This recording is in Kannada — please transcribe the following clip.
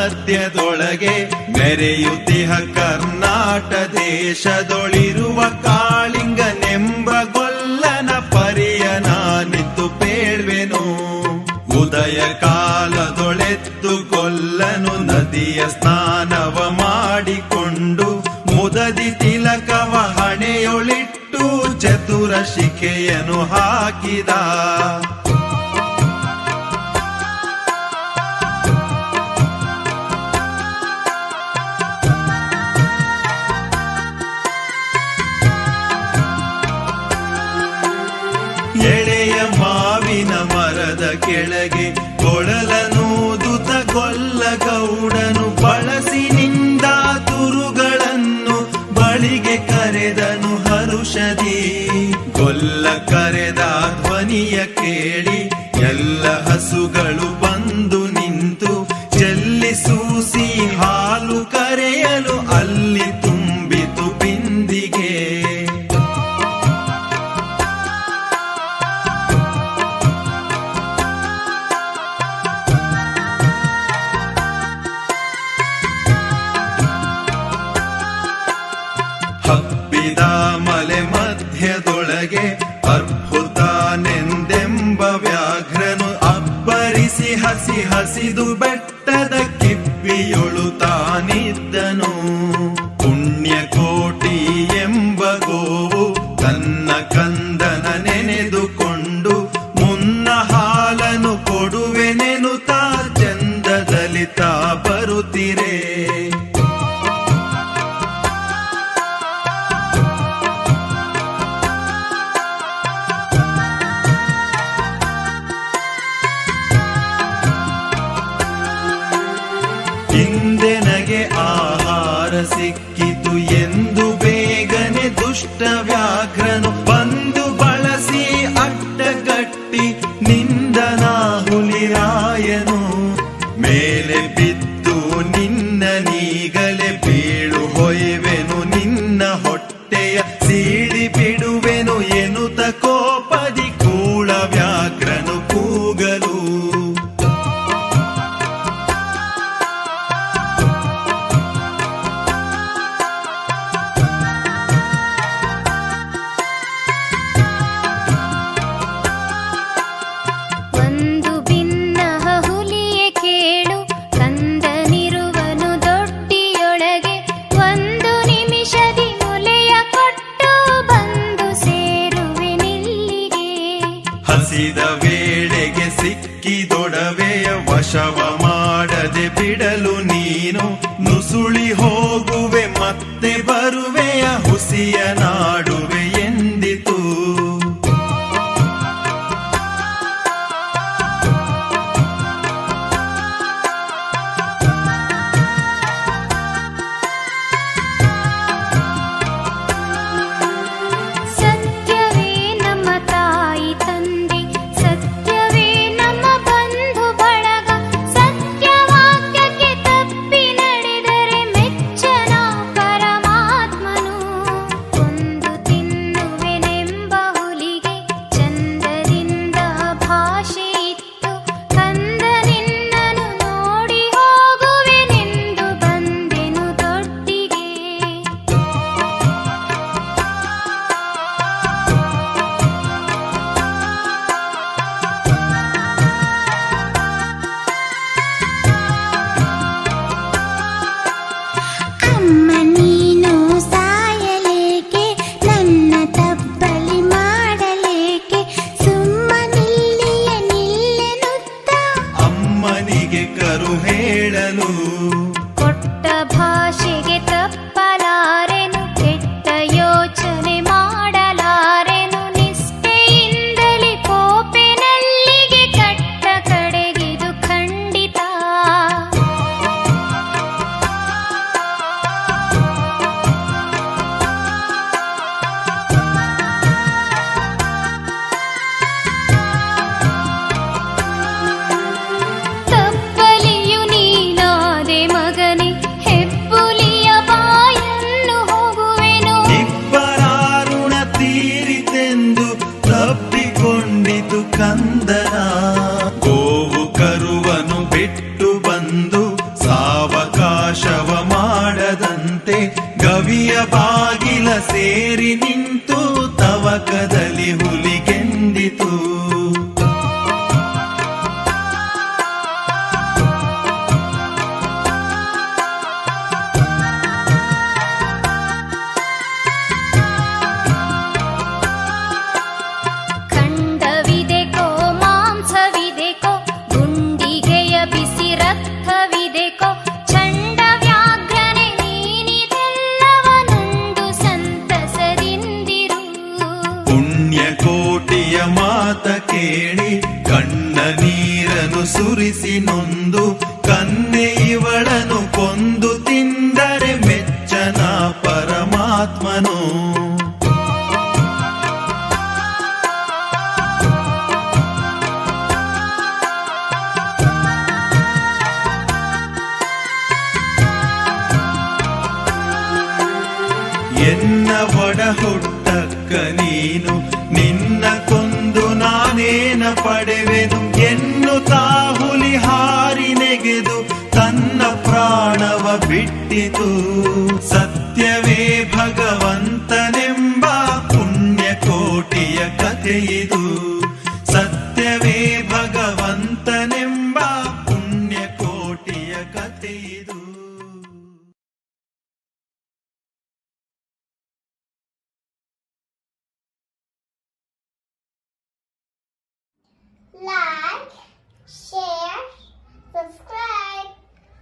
ಮಧ್ಯದೊಳಗೆ ಮೆರೆಯುತ್ತಿಹ ಕರ್ನಾಟ ದೇಶದೊಳಿರುವ ಕಾಳಿಂಗನೆಂಬ ಗೊಲ್ಲನ ಪರಿಯ ನಾನಿತ್ತು ಪೇಳ್ವೆನು. ಉದಯ ಕಾಲದೊಳೆತ್ತು ಗೊಲ್ಲನು ನದಿಯ ಸ್ನಾನವ ಮಾಡಿಕೊಂಡು ಮುದದಿ ತಿಲಕವ ಹಣೆಯೊಳಿಟ್ಟು ಚತುರ ಶಿಖೆಯನ್ನು ಹಾಕಿದ. ಎಳೆಯ ಮಾವಿನ ಮರದ ಕೆಳಗೆ ಕೊಳಲನೂದುತ ಗೊಲ್ಲ ಗೌಡನು ಬಳಸಿನಿಂದ ತುರುಗಳನ್ನು ಬಳಿಗೆ ಕರೆದನು ಹರುಷದಿ. ಗೊಲ್ಲ ಕರೆದ ಧ್ವನಿಯ ಕೇಳಿ ಎಲ್ಲ ಹಸುಗಳು ಬಂದು ನಿಂತು ಚೆಲ್ಲಿಸೂಸಿ ಹಾಲು ಕರೆಯಲು ಅಲ್ಲಿ ತುಂಬಿತು ಬಿಂದಿಗೆ. ಹಬ್ಬಿದ ಮಲೆ ಮಧ್ಯದೊಳಗೆ ಅದ್ಭುತನೆಂದೆಂಬ ವ್ಯಾಘ್ರನು ಅಬ್ಬರಿಸಿ ಹಸಿ ಹಸಿದು ಬೆಟ್ಟದ ಕಿಪ್ಪಿಯೊಳು ತಾನಿದ್ದನು. ಪುಣ್ಯಕೋಟಿ ಎಂಬ ಗೋವು ತನ್ನ ಕಂದನ ನೆನೆದುಕೊಂಡು ಮುನ್ನ ಹಾಲನು ಕೊಡುವೆನೆನುತ್ತಾ ಚಂದದಲ್ಲಿ ತಾ ಬರುತ್ತಿರೆ. ಇಂದೆನಗೆ ಆಹಾರ ಸಿಕ್ಕಿತು ಎಂದು ಬೇಗನೆ ದುಷ್ಟ ವ್ಯಾಘ್ರನು ಬಂದು ಬಳಸಿ ಅಡ್ಡಗಟ್ಟಿ ನಿಂದನ ಹುಲಿರಾಯನು. ಮೇಲೆ ಬಿದ್ದು ನಿನ್ನ ನೀಗಲೆ ಬೀಳು ಹೊಯ್ವೆನು ನಿನ್ನ ಹೊಟ್ಟೆಯ ಸೀಳಿ ಬಿಡುವೆನು ಎನ್ನುತ್ತ ಕೋಪದಿ ಕೂಳ ವ್ಯಾಘ್ರನು ಕೂಗಲು. ಹಸಿದ ವೇಳೆಗೆ ಸಿಕ್ಕಿದೊಡವೆಯ ವಶವ ಮಾಡದೆ ಬಿಡಲು ನೀನು ನುಸುಳಿ ಹೋಗುವೆ ಮತ್ತೆ ಬರುವೆಯ ಹುಸಿಯ ನಾಡುವೆ ಎಂದಿತು. ಕರು ಹೇಳಲು ಕೊಟ್ಟ ಭಾಷೆಗೆ ತಪ್ಪಲಾರೆನು, ಕೆಟ್ಟ ಯೋಚನೆ ಮಾಡಲಾರೆನು. ನಿಷ್ಠೆಯಿಂದಲೇ ಕೋಪೆನಲ್ಲಿಗೆ ಕಟ್ಟ ಕಡೆಗಿದು ಖಂಡಿತ. ತಪ್ಪಲಿಯು ನೀನಾದೆ ಮಗನೇ, ಹೆಪ್ಪುಲಿ ಸೇರಿ ನಿಂತು ತವಕದಲ್ಲಿ ಹುಲಿಗೆಂದಿತು. ಖಂಡವಿದೆಕೋ ಮಾಂಸವಿದೆಕೋ ಗುಂಡಿಗೆಯ ಬಿಸಿ ರಕ್ತವಿದೆಕೋ ಚಂಡ ವ್ಯಾಘ್ರನೆ ನೀನಿದೆಲ್ಲವನುಂಡು ಸಂತಸದಿಂದಿರು. ಪುಣ್ಯಕೋಟಿಯ ಮಾತ ಕೇಳಿ ಕಣ್ಣ ನೀರನ್ನು ಸುರಿಸಿ ನೊಂದು ಕನ್ನೆ ಇವಳನು ಕೊಂದು ತಿಂದರೆ ಮೆಚ್ಚನ ಪರಮಾತ್ಮನು. ಎನ್ನ ಒಡ ಹುಟ್ಟಕ್ಕ ನೀನು ನಿನ್ನ ಕೊಂದು ನಾನೇನ ಪಡೆವೆನು ಎನ್ನುತ್ತಾ ಹುಲಿ ಹಾರಿ ನೆಗೆದು ತನ್ನ ಪ್ರಾಣವ ಬಿಟ್ಟಿತು. ಸತ್ಯವೇ ಭಗವಂತನೆಂಬ ಪುಣ್ಯಕೋಟಿಯ ಕಥೆಯಿದು. ಸತ್ಯವೇ ಭಗವಂತನೆಂಬ ಪುಣ್ಯಕೋಟಿಯ ಕಥೆಯಿದು.